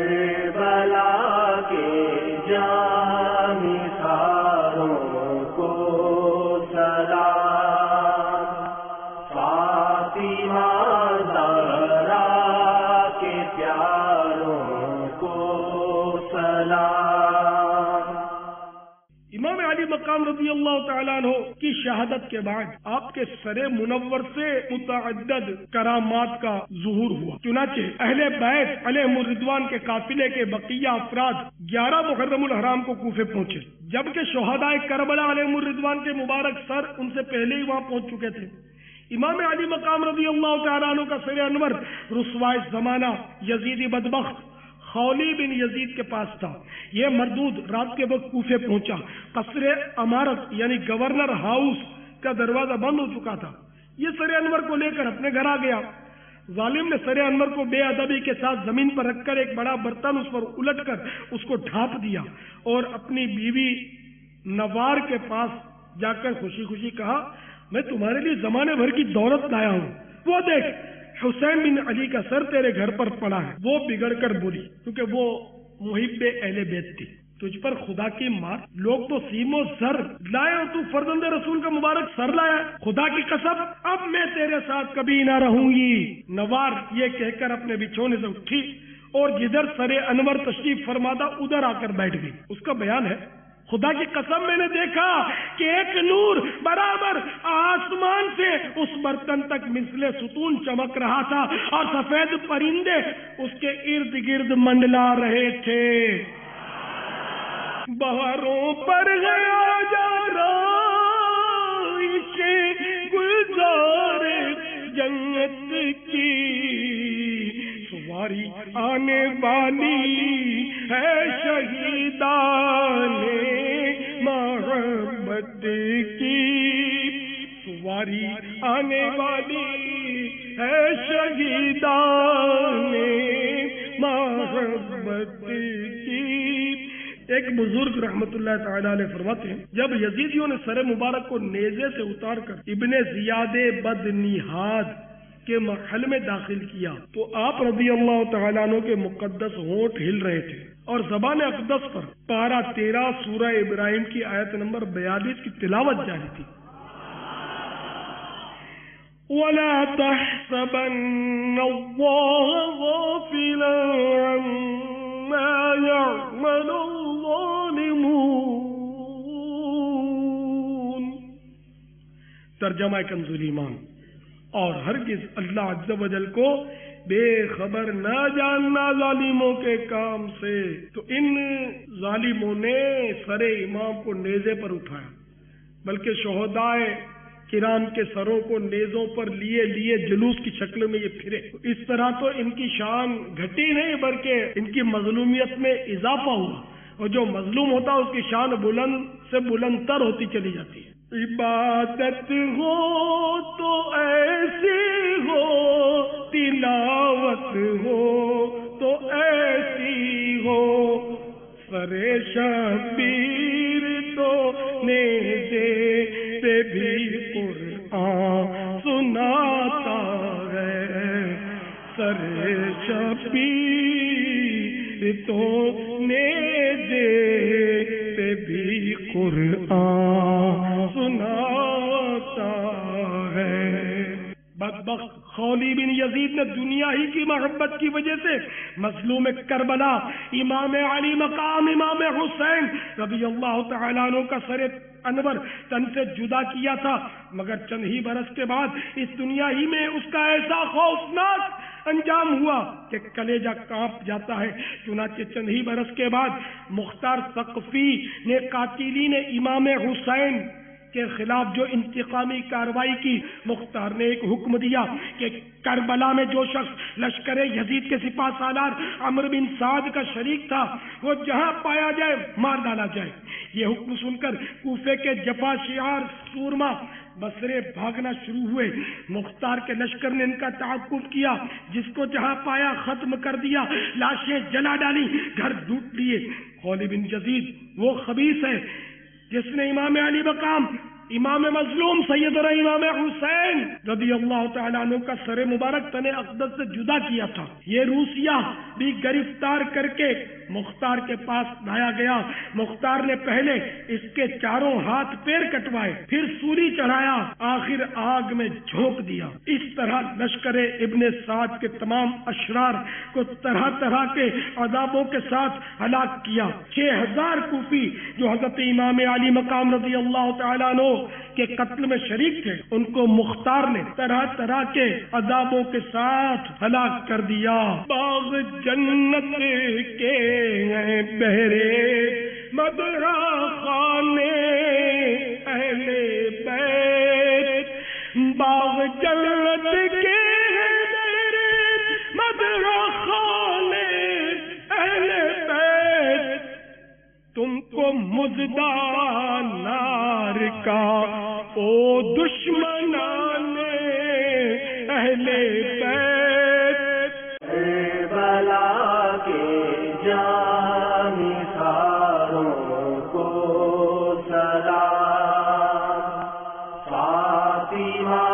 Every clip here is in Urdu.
کربلا کے جانثاروں کو سلام، فاطمہ زہرا کے پیاروں کو سلام۔ امام علی مقام رضی اللہ تعالیٰ عنہ کی شہادت کے بعد آپ کے سر منور سے متعدد کرامات کا ظہور ہوا۔ چنانچہ اہل بیت علیہم الرضوان کے قافلے کے بقیہ افراد 11 محرم الحرام کو کوفے پہنچے، جبکہ شہدائے کربلا علیہم الرضوان کے مبارک سر ان سے پہلے ہی وہاں پہنچ چکے تھے۔ امام علی مقام رضی اللہ تعالیٰ عنہ کا سر انور رسوائے زمانہ یزیدی بدبخت خولی بن یزید کے پاس تھا۔ یہ مردود رات کے وقت کوفے پہنچا۔ قصر امارت یعنی گورنر ہاؤس کا دروازہ بند ہو چکا تھا۔ یہ سر انور کو لے کر اپنے گھر آ گیا۔ ظالم نے سر انور کو بے ادبی کے ساتھ زمین پر رکھ کر ایک بڑا برتن اس پر الٹ کر اس کو ڈھانپ دیا اور اپنی بیوی نوار کے پاس جا کر خوشی خوشی کہا، میں تمہارے لیے زمانے بھر کی دولت لایا ہوں، وہ دیکھ حسین بن علی کا سر تیرے گھر پر پڑا ہے۔ وہ بگڑ کر بولی، کیونکہ وہ محب اہل بیت تھی، تجھ پر خدا کی مار، لوگ تو سیم و زر لائے اور تو فرزند رسول کا مبارک سر لایا، خدا کی قسم اب میں تیرے ساتھ کبھی نہ رہوں گی۔ نوار یہ کہہ کر اپنے بچھونے سے اٹھی اور جدھر سر انور تشریف فرمادا ادھر آ کر بیٹھ گئی۔ اس کا بیان ہے، خدا کی قسم میں نے دیکھا کہ ایک نور برابر آسمان سے اس برتن تک مثل ستون چمک رہا تھا اور سفید پرندے اس کے ارد گرد منڈلا رہے تھے۔ بہاروں پر گیا جا رہا گلزار جنت کی سواری آنے والی ہے شہیدان محبت کی، سواری آنے والی ہے شہیدان محبت کی۔ ایک بزرگ رحمت اللہ تعالی علیہ فرماتے ہیں، جب یزیدیوں نے سر مبارک کو نیزے سے اتار کر ابن زیاد بدنہاد کے محل میں داخل کیا تو آپ رضی اللہ تعالیٰ عنہ کے مقدس ہونٹ ہل رہے تھے اور زبان اقدس پر پارہ 13 سورہ ابراہیم کی آیت نمبر 42 کی تلاوت جاری تھی۔ وَلَا تَحْسَبَنَّ اللَّهَ غَافِلًا عَمَّا يَعْمَلُ الظَّالِمُونَ۔ ترجمہ کنز ایمان، اور ہرگز اللہ عز و جل کو بے خبر نہ جاننا ظالموں کے کام سے۔ تو ان ظالموں نے سر امام کو نیزے پر اٹھایا، بلکہ شہدائے کرام کے سروں کو نیزوں پر لیے لیے جلوس کی شکل میں یہ پھرے۔ اس طرح تو ان کی شان گھٹی نہیں بلکہ ان کی مظلومیت میں اضافہ ہوا، اور جو مظلوم ہوتا اس کی شان بلند سے بلند تر ہوتی چلی جاتی ہے۔ عبادت ہو تو ایسی ہو، تلاوت ہو تو ایسی ہو، سر شبیر تو نیزے پہ بھی قرآن سناتا ہے، سر شبیر تو نیزے پہ بھی قرآن سناتا ہے۔ بدبخت خولی بن یزید نے دنیا ہی کی محبت کی وجہ سے مظلوم کربلا امام علی مقام امام حسین رضی اللہ تعالیٰ عنہ کا سر انور تن سے جدا کیا تھا، مگر چند ہی برس کے بعد اس دنیا ہی میں اس کا ایسا خوفناک انجام ہوا کہ کلیجہ کانپ جاتا ہے۔ چنانچہ چند ہی برس کے بعد مختار ثقفی نے قاتلین امام حسین کے خلاف جو انتقامی کارروائی کی، مختار نے ایک حکم دیا کہ کربلا میں جو شخص لشکر یزید کے سپاہ سالار عمرو بن سعد کا شریک تھا وہ جہاں پایا جائے مار ڈالا جائے۔ یہ حکم سن کر کوفے کے جفا شعار سورما بصرے بھاگنا شروع ہوئے۔ مختار کے لشکر نے ان کا تعاقب کیا، جس کو جہاں پایا ختم کر دیا، لاشیں جلا ڈالی، گھر لوٹ لیے۔ خولی بن یزید وہ خبیث ہے جس نے امام علی مقام امام مظلوم سیدنا امام حسین رضی اللہ تعالیٰ عنہ کا سر مبارک تن اقدس سے جدا کیا تھا۔ یہ روسیہ بھی گرفتار کر کے مختار کے پاس لایا گیا۔ مختار نے پہلے اس کے چاروں ہاتھ پیر کٹوائے، پھر سولی چڑھایا، آخر آگ میں جھونک دیا۔ اس طرح لشکر ابن سعد کے تمام اشرار کو طرح طرح کے عذابوں کے ساتھ ہلاک کیا۔ 6000 کوفی جو حضرت امام علی مقام رضی اللہ تعالیٰ عنہ کے قتل میں شریک تھے، ان کو مختار نے طرح طرح کے عذابوں کے ساتھ ہلاک کر دیا۔ باغ جنت کے ہیں بہرے مدرا خانے اہل بیت، باغ جنت کے ہیں بہرے مدرا خانے اہل بیت، تم کو مزدہ نار کا او دشمنان اہل بیت، بلا کے جانثاروں کو سلام، فاطمہ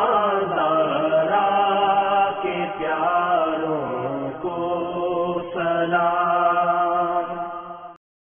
زہرا کے پیاروں کو سلام۔